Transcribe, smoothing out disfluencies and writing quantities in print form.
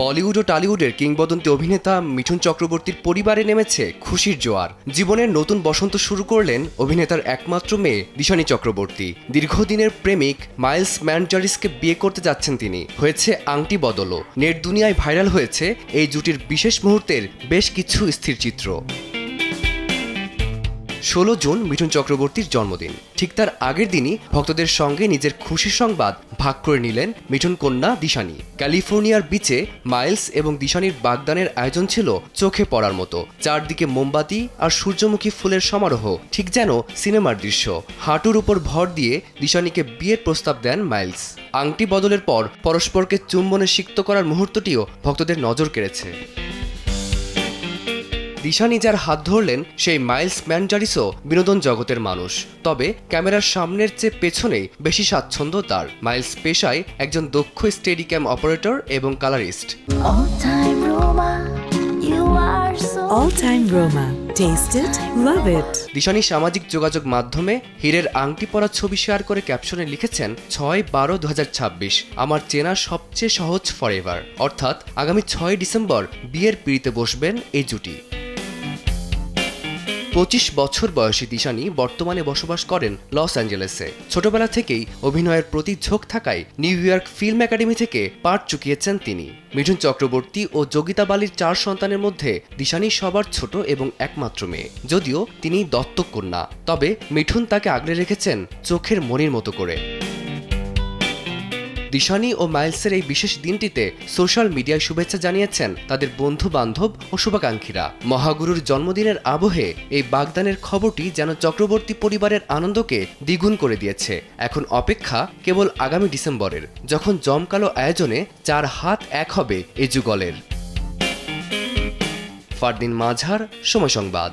বলিউড ও টলিউডের কিংবদন্তি অভিনেতা মিঠুন চক্রবর্তীর পরিবারে নেমেছে খুশির জোয়ার। জীবনের নতুন বসন্ত শুরু করলেন অভিনেতার একমাত্র মেয়ে দিশানী চক্রবর্তী। দীর্ঘদিনের প্রেমিক মাইলস ম্যানজারিসকে বিয়ে করতে যাচ্ছেন তিনি। হয়েছে আংটি বদলও। নেট দুনিয়ায় ভাইরাল হয়েছে এই জুটির বিশেষ মুহূর্তের বেশ কিছু স্থিরচিত্র। 16 জুন মিঠুন চক্রবর্তীর জন্মদিন। ঠিক তার আগের দিনই ভক্তদের সঙ্গে নিজের খুশির সংবাদ ভাগ করে নিলেন মিঠুন কন্যা দিশানী। ক্যালিফোর্নিয়ার বিচে মাইলস এবং দিশানীর বাগদানের আয়োজন ছিল চোখে পড়ার মতো। চারদিকে মোমবাতি আর সূর্যমুখী ফুলের সমারোহ, ঠিক যেন সিনেমার দৃশ্য। হাঁটুর উপর ভর দিয়ে দিশানীকে বিয়ের প্রস্তাব দেন মাইলস। আংটি বদলের পর পরস্পরকে চুম্বনে সিক্ত করার মুহূর্তটিও ভক্তদের নজর কেড়েছে। দিশানী যার হাত ধরলেন সেই মাইলস ম্যানজারিসও বিনোদন জগতের মানুষ, তবে ক্যামেরার সামনের চেয়ে পেছনেই বেশি স্বাচ্ছন্দ্য তার। মাইলস পেশায় একজন দক্ষ স্টেডিক্যাম অপারেটর এবং colourist. All time Roma. Taste it, love it. দিশানী সামাজিক যোগাযোগ মাধ্যমে হীরের আংটি পরা ছবি শেয়ার করে ক্যাপশনে লিখেছেন, 6/12/2026 আমার চেনা সবচেয়ে সহজ ফরএভার। অর্থাৎ আগামী 6 ডিসেম্বর বিয়ের পিঁড়িতে বসবেন এই জুটি। 25 বছর বয়সী দিশানী বর্তমানে বসবাস করেন লস অ্যাঞ্জেলেসে। ছোটবেলা থেকেই অভিনয়ের প্রতি ঝোঁক থাকায় নিউ ইয়র্ক ফিল্ম একাডেমি থেকে পাঠ চুকিয়েছেন তিনি। মিঠুন চক্রবর্তী ও যোগিতা বালির 4 সন্তানের মধ্যে দিশানী সবার ছোট এবং একমাত্র মেয়ে। যদিও তিনি দত্তক কন্যা, তবে মিঠুন তাকে আগলে রেখেছেন চোখের মণির মতো করে। দিশানী ও মাইলসের এই বিশেষ দিনটিতে সোশ্যাল মিডিয়ায় শুভেচ্ছা জানিয়েছেন তাদের বন্ধু বান্ধব ও শুভাকাঙ্ক্ষীরা। মহাগুরুর জন্মদিনের আবহে এই বাগদানের খবরটি যেন চক্রবর্তী পরিবারের আনন্দকে দ্বিগুণ করে দিয়েছে। এখন অপেক্ষা কেবল আগামী ডিসেম্বরের, যখন জমকালো আয়োজনে 4 হাত এক হবে এ যুগলের। ফারদিন মাঝার, সময় সংবাদ।